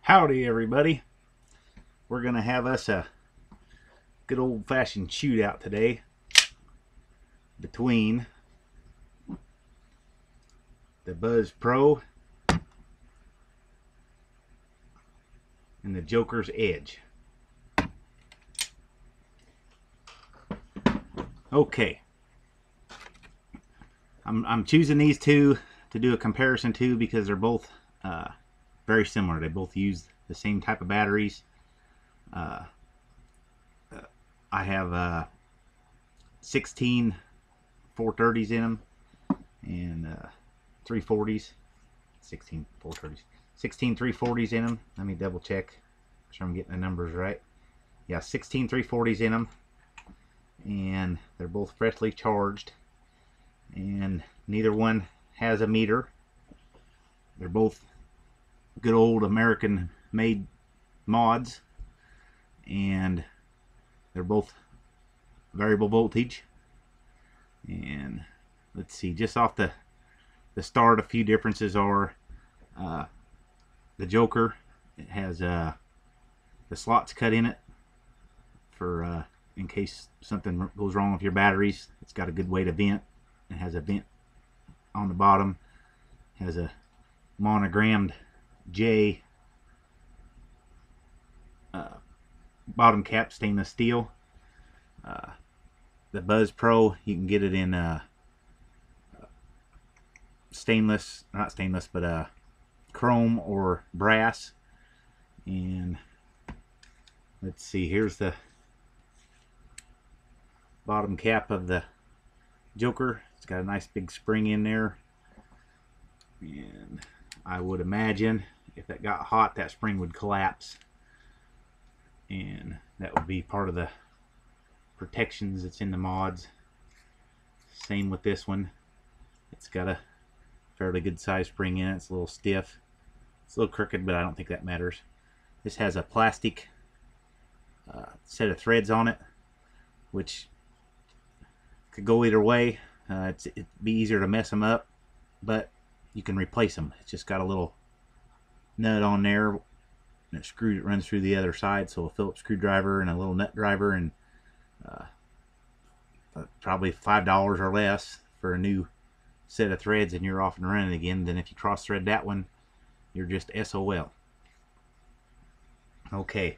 Howdy everybody. We're gonna have us a good old-fashioned shootout today between the Buzz Pro and the Joker's Edge. Okay, I'm choosing these two to do a comparison to because they're both very similar. They both use the same type of batteries. I have 16 430s in them and 340s. 16 430s. 16 340s in them. Let me double check. Make sure I'm getting the numbers right. Yeah, 16 340s in them, and they're both freshly charged, and neither one has a meter. They're both good old American made mods, and they're both variable voltage. And let's see, just off the start, a few differences are the Joker, it has the slots cut in it for in case something goes wrong with your batteries. It's got a good way to vent. It has a vent on the bottom, it has a monogrammed J bottom cap, stainless steel. The Buzz Pro, you can get it in stainless, not stainless, but chrome or brass. And let's see, here's the bottom cap of the Joker. It's got a nice big spring in there, and I would imagine if that got hot, that spring would collapse, and that would be part of the protections that's in the mods. Same with this one. It's got a fairly good size spring in it. It's a little stiff. It's a little crooked, but I don't think that matters. This has a plastic set of threads on it, which could go either way. It'd be easier to mess them up, but you can replace them. It's just got a little nut on there, and it runs through the other side, so a Phillips screwdriver and a little nut driver, and probably $5 or less for a new set of threads, and you're off and running again. Then if you cross thread that one, you're just SOL. Okay,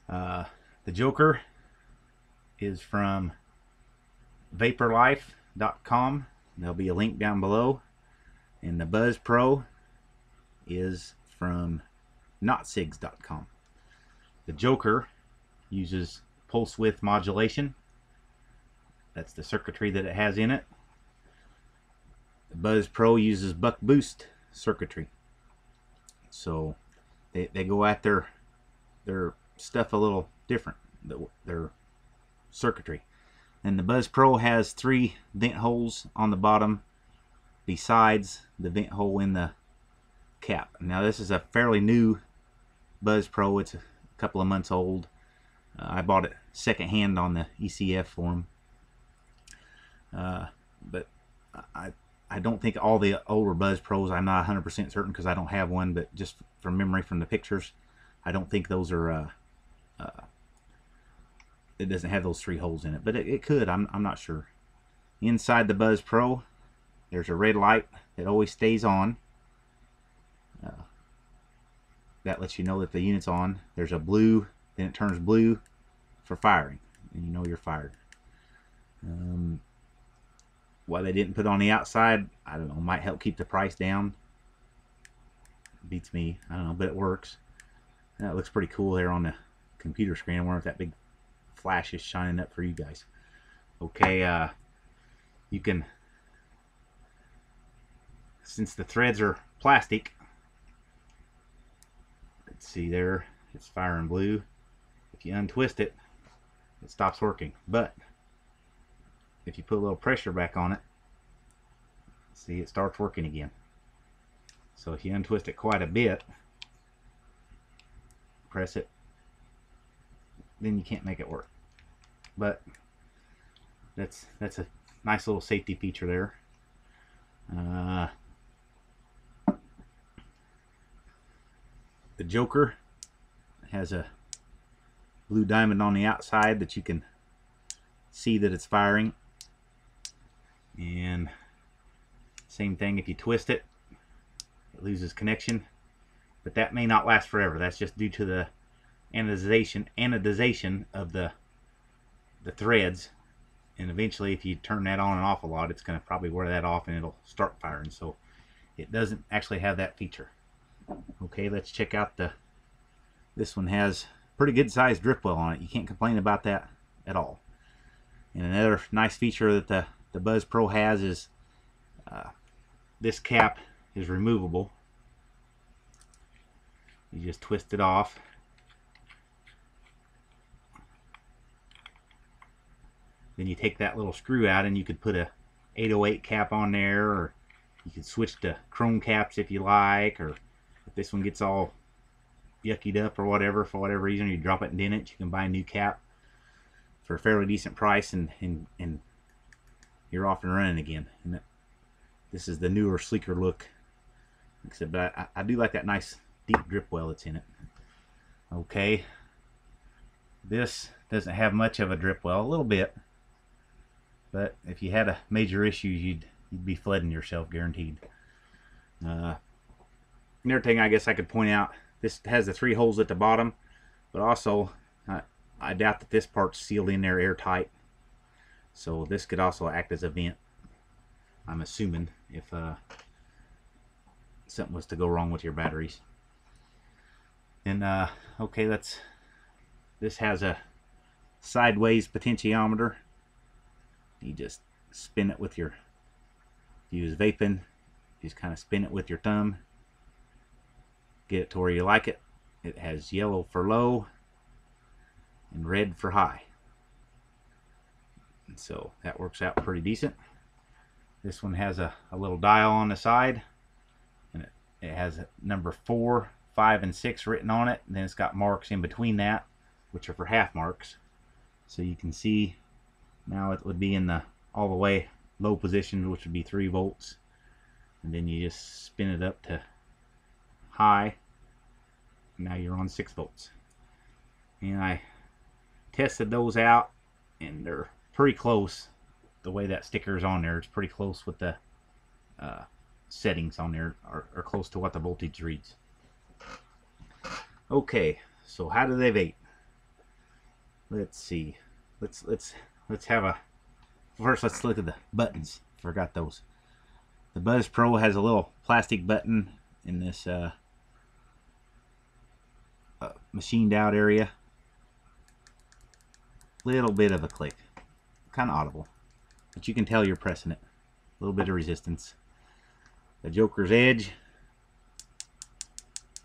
the Joker is from vaporlife.com. There'll be a link down below. And the Buzz Pro is from notsigs.com. The Joker uses pulse width modulation. That's the circuitry that it has in it. The Buzz Pro uses buck boost circuitry. So they go at their stuff a little different, their circuitry. And the Buzz Pro has 3 vent holes on the bottom besides the vent hole in the cap. Now this is a fairly new Buzz Pro. It's a couple of months old. I bought it secondhand on the ECF forum. But I don't think all the older Buzz Pros, I'm not 100% certain because I don't have one, but just from memory from the pictures, I don't think those are it doesn't have those 3 holes in it, but it could. I'm not sure. Inside the Buzz Pro, there's a red light that always stays on. That lets you know that the unit's on. There's a blue, then it turns blue for firing, and you know you're fired. Why they didn't put it on the outside, I don't know. Might help keep the price down. Beats me. I don't know, but it works. That looks pretty cool there on the computer screen. I wonder if that big flash is shining up for you guys. Okay, you can, since the threads are plastic, let's see there, it's firing blue. If you untwist it, it stops working. But if you put a little pressure back on it, see, it starts working again. So if you untwist it quite a bit, press it, then you can't make it work. But that's a nice little safety feature there. The Joker has a blue diamond on the outside that you can see that it's firing. And same thing, if you twist it, it loses connection. But that may not last forever. That's just due to the anodization of the threads. And eventually, if you turn that on and off a lot, it's going to probably wear that off and it'll start firing. So it doesn't actually have that feature. Okay, let's check out this one has pretty good sized drip well on it. You can't complain about that at all. And another nice feature that the Buzz Pro has is this cap is removable. You just twist it off. Then you take that little screw out and you could put a 808 cap on there, or you could switch to chrome caps if you like, or if this one gets all yuckied up or whatever, for whatever reason, you drop it and dent it, you can buy a new cap for a fairly decent price, and you're off and running again. And this is the newer, sleeker look. Except, but I do like that nice deep drip well that's in it. Okay, this doesn't have much of a drip well, a little bit, but if you had a major issue, you'd be flooding yourself, guaranteed. Another thing I guess I could point out, this has the 3 holes at the bottom, but also I doubt that this part's sealed in there airtight, so this could also act as a vent, I'm assuming, if something was to go wrong with your batteries. And okay, this has a sideways potentiometer. You just spin it with your, if you use vaping, just kind of spin it with your thumb, get it to where you like it. It has yellow for low and red for high, and so that works out pretty decent. This one has a little dial on the side, and it has number 4, 5, and 6 written on it, and then it's got marks in between that, which are for half marks. So you can see now it would be in the all the way low position, which would be 3 volts, and then you just spin it up to high. Now you're on 6 volts. And I tested those out, and they're pretty close. The way that sticker is on there, it's pretty close with the settings on there, are close to what the voltage reads. Okay, so how do they vape? Let's see. Let's have a first. Let's look at the buttons. Forgot those. The Buzz Pro has a little plastic button in this machined out area. Little bit of a click, kind of audible, but you can tell you're pressing it. A little bit of resistance. The Joker's Edge,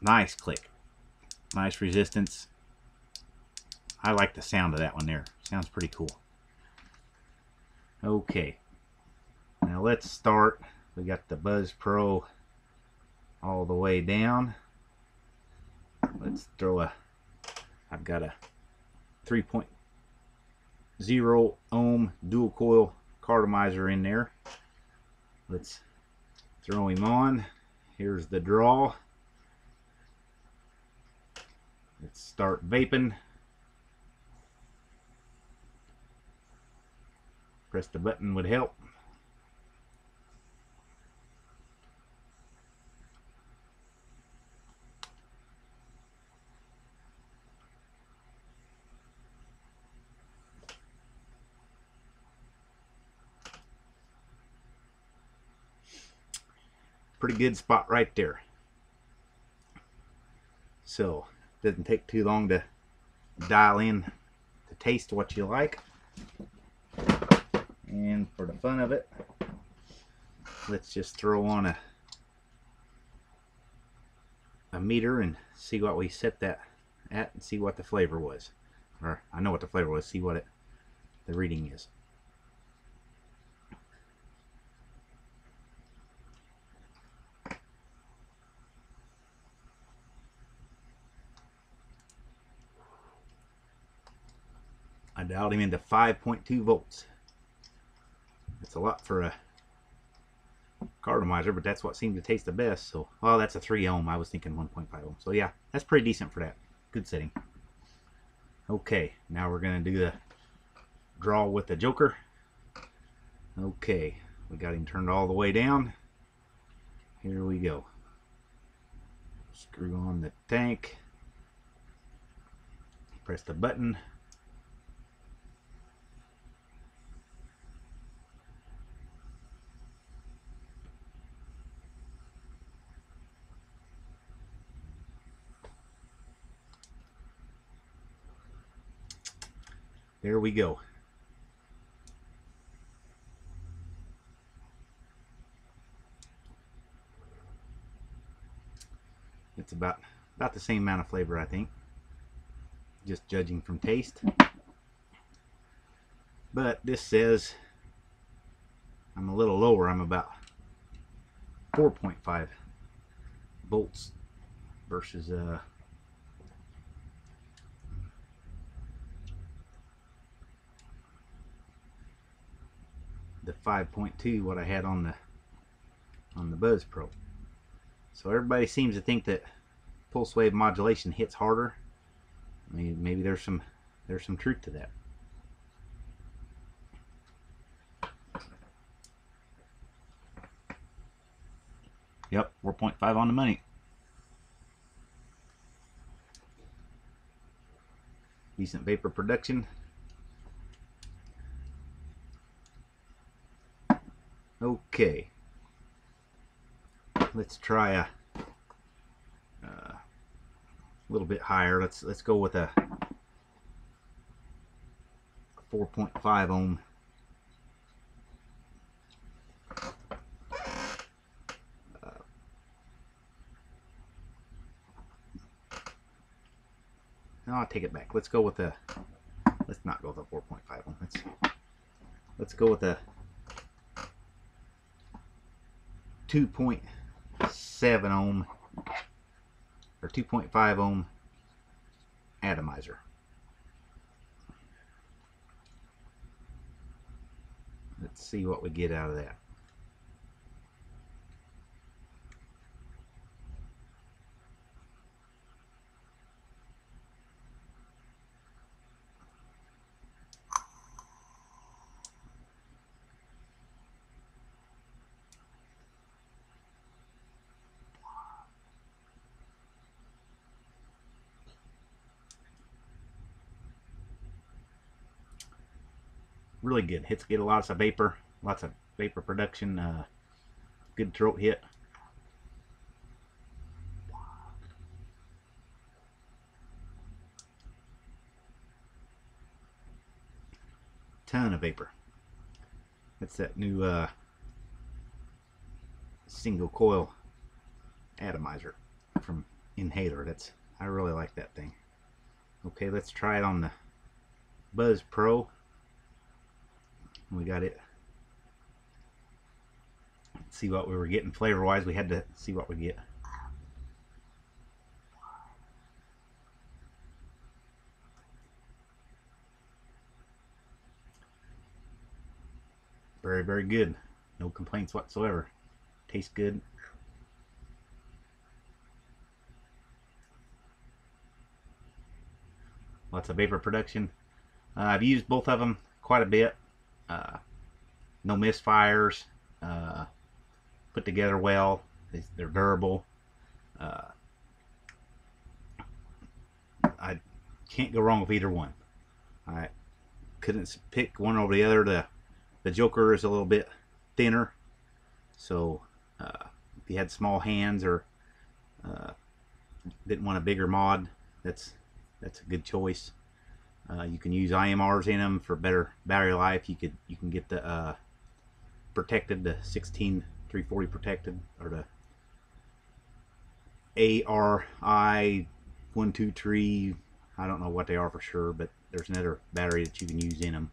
nice click, nice resistance. I like the sound of that one there. Sounds pretty cool. Okay, now let's start. We got the Buzz Pro all the way down. Let's throw I've got a 3.0 ohm dual coil cartomizer in there. Let's throw him on. Here's the draw. Let's start vaping. Press the button would help. Pretty good spot right there. So it doesn't take too long to dial in to taste what you like. And for the fun of it, let's just throw on a meter and see what we set that at, and see what the flavor was. Or I know what the flavor was, see what the reading is. I dialed him into 5.2 volts. It's a lot for a cartomizer, but that's what seemed to taste the best. So, oh, that's a 3 ohm. I was thinking 1.5 ohm. So yeah, that's pretty decent for that. Good setting. Okay, now we're gonna do the draw with the Joker. Okay, we got him turned all the way down. Here we go. Screw on the tank. Press the button. There we go. It's about the same amount of flavor, I think. Just judging from taste. But this says I'm a little lower. I'm about 4.5 volts versus the 5.2 what I had on the Buzz Pro. So everybody seems to think that pulse wave modulation hits harder. I mean, maybe there's some truth to that. Yep, 4.5 on the money. Decent vapor production. Okay, let's try a little bit higher. Let's go with a 4.5 ohm. No, I'll take it back. Let's go with a. Let's not go with a 4.5 ohm. Let's go with a 2.7 ohm or 2.5 ohm atomizer. Let's see what we get out of that. Really good. Hits get lots of vapor production. Good throat hit. Ton of vapor. That's that new single coil atomizer from Inhaler. I really like that thing. Okay, let's try it on the Buzz Pro. We got it. Let's see what we were getting flavor wise. We had to see what we get. Very, very good. No complaints whatsoever. Tastes good. Lots of vapor production. I've used both of them quite a bit. No misfires. Put together well. They're durable. I can't go wrong with either one. I couldn't pick one over the other. The Joker is a little bit thinner, so if you had small hands or didn't want a bigger mod, that's a good choice. You can use IMRs in them for better battery life. You can get the protected, the 16340 protected, or the ARI 123. I don't know what they are for sure, but there's another battery that you can use in them.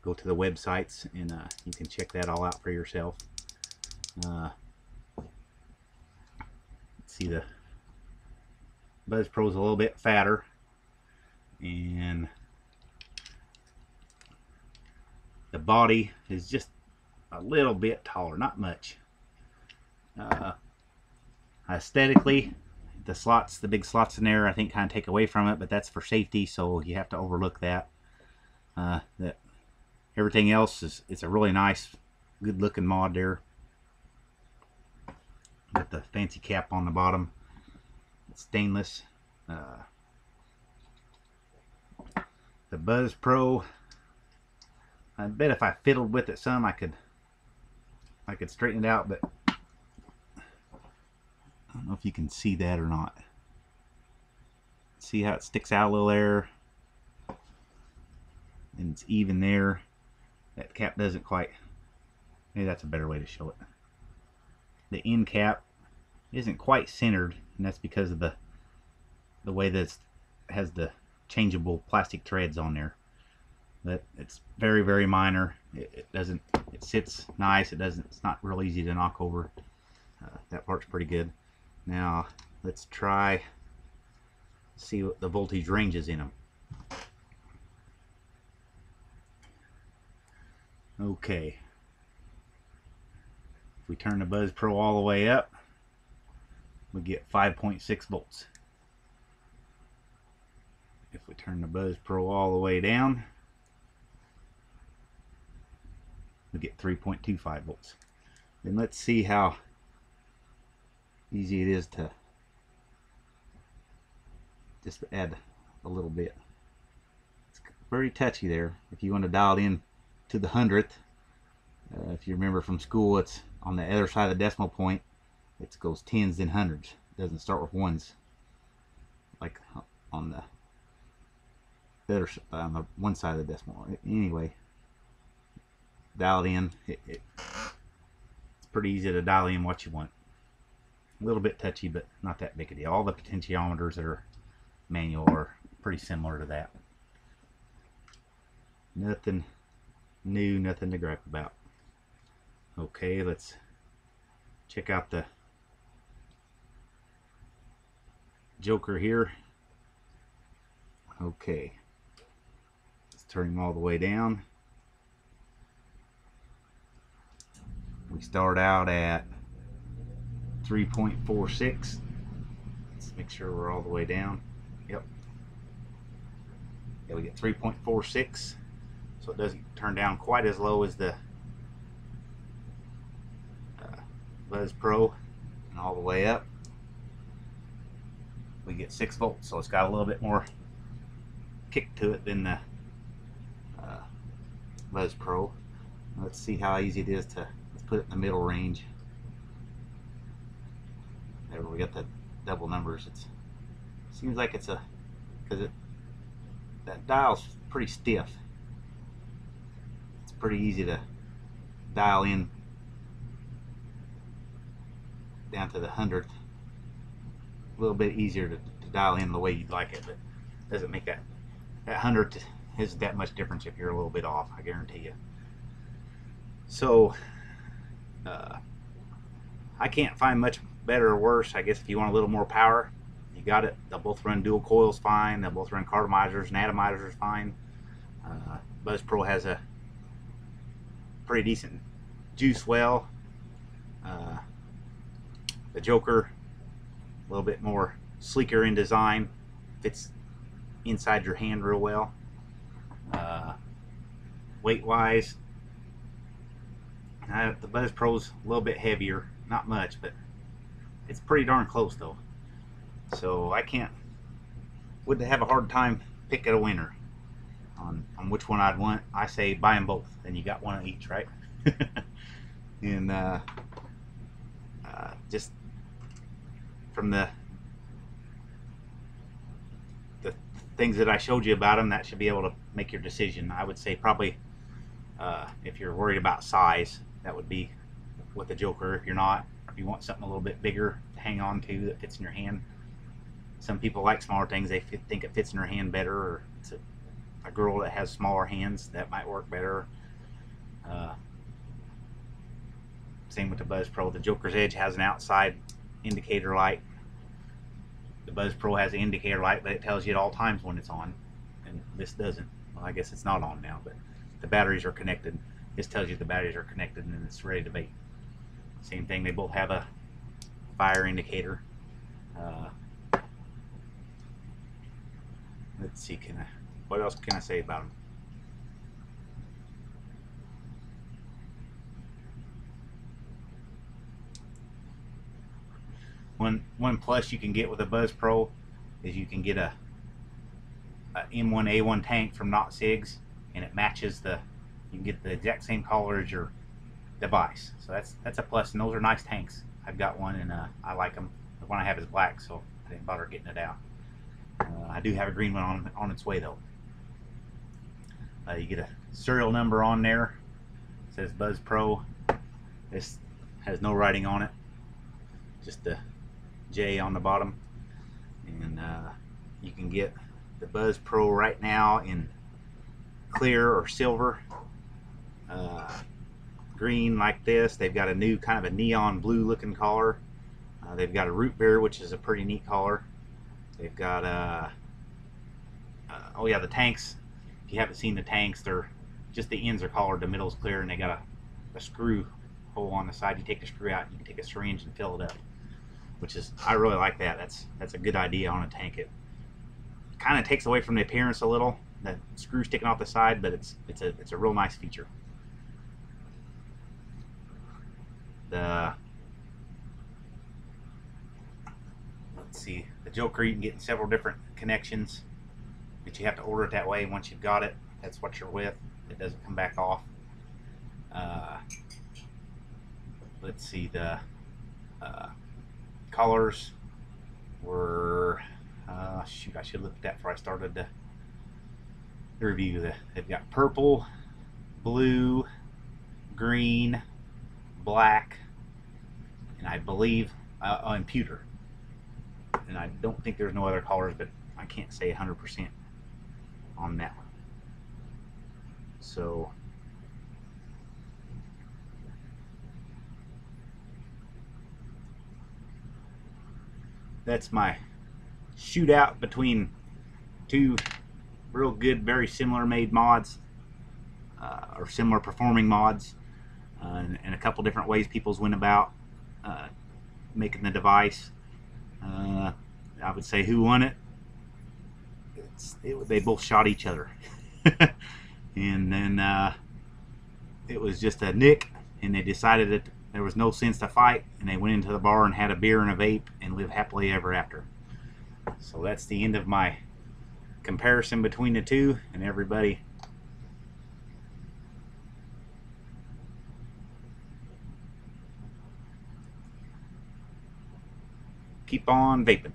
Go to the websites and you can check that all out for yourself. Let's see, the Buzz Pro's a little bit fatter, and the body is just a little bit taller, not much. Aesthetically, the slots, the big slots in there, I think kind of take away from it, but that's for safety, so you have to overlook that. Everything else is, it's a really nice, good looking mod there. Got the fancy cap on the bottom. It's stainless. The Buzz Pro, I bet if I fiddled with it some, I could straighten it out, but I don't know if you can see that or not. See how it sticks out a little there, and it's even there. That cap doesn't quite, maybe that's a better way to show it. The end cap isn't quite centered, and that's because of the way that it has the changeable plastic threads on there. But it's very, very minor. It sits nice. It's not real easy to knock over. That part's pretty good. Now let's try, see what the voltage range is in them. Okay, if we turn the Buzz Pro all the way up, we get 5.6 volts. If we turn the Buzz Pro all the way down, we get 3.25 volts. Then let's see how easy it is to just add a little bit. It's very touchy there. If you want to dial it in to the 100th, if you remember from school, it's on the other side of the decimal point. It goes tens then hundreds. It doesn't start with ones like on the other, on the one side of the decimal. Anyway, dial it in. It's pretty easy to dial in what you want. A little bit touchy, but not that big a deal. All the potentiometers that are manual are pretty similar to that. Nothing new, nothing to gripe about. Okay, let's check out the Joker here. Okay, let's turn him all the way down. We start out at 3.46. Let's make sure we're all the way down. Yep. Yeah, we get 3.46. So it doesn't turn down quite as low as the Buzz Pro, and all the way up we get 6 volts. So it's got a little bit more kick to it than the Buzz Pro. Let's see how easy it is to, let's put it in the middle range. There we got the double numbers. It seems like it's a, because that dial's pretty stiff. It's pretty easy to dial in down to the 100th. A little bit easier to dial in the way you'd like it, but it doesn't make that 100th isn't that much difference if you're a little bit off, I guarantee you. So I can't find much better or worse. I guess if you want a little more power, you got it. They'll both run dual coils fine. They'll both run cartomizers and atomizers fine. Buzz Pro has a pretty decent juice well. The Joker, a little bit more sleeker in design, fits inside your hand real well. Weight wise, the Buzz Pro's a little bit heavier, not much, but it's pretty darn close though. So I would have a hard time picking a winner on which one I'd want. I say buy them both, then you got one of each, right? And just from the things that I showed you about them, that should be able to make your decision. I would say probably if you're worried about size, that would be with the Joker. If you're not, if you want something a little bit bigger to hang on to that fits in your hand. Some people like smaller things, they think it fits in their hand better, or it's a girl that has smaller hands, that might work better. Same with the Buzz Pro. The Joker's Edge has an outside indicator light. The Buzz Pro has an indicator light, but it tells you at all times when it's on, and this doesn't. Well, I guess it's not on now, but the batteries are connected. This tells you the batteries are connected and it's ready to vape. Same thing, they both have a fire indicator. Let's see, what else can I say about them? One plus you can get with a Buzz Pro is you can get a M1A1 tank from Not Sigs, and it matches you can get the exact same color as your device. So that's a plus, and those are nice tanks. I've got one, and I like them. The one I have is black, so I didn't bother getting it out. I do have a green one on its way though. You get a serial number on there. It says Buzz Pro. This has no writing on it, just the J on the bottom. And you can get the Buzz Pro right now in clear or silver, green like this. They've got a new kind of a neon blue looking collar. They've got a root beer, which is a pretty neat collar. They've got oh yeah, the tanks. If you haven't seen the tanks, they're just the ends are collared, the middle's clear, and they got a screw hole on the side. You take the screw out, you can take a syringe and fill it up, which is, I really like that. That's a good idea on a tank. It kind of takes away from the appearance a little, that screw sticking off the side, but it's a real nice feature. Let's see, the Joker, you can get in several different connections, but you have to order it that way. Once you've got it, that's what you're with. It doesn't come back off. Let's see, the colors were shoot, I should have looked at that before I started the review. They've got purple, blue, green, black, and I believe and pewter. And I don't think there's no other colors, but I can't say 100% on that one. So that's my shootout between two real good, very similar made mods, or similar performing mods, and a couple different ways people's went about making the device. I would say who won it? They both shot each other. And then it was just a nick, and they decided that there was no sense to fight, and they went into the bar and had a beer and a vape and lived happily ever after. So that's the end of my comparison between the two, and everybody keep on vaping.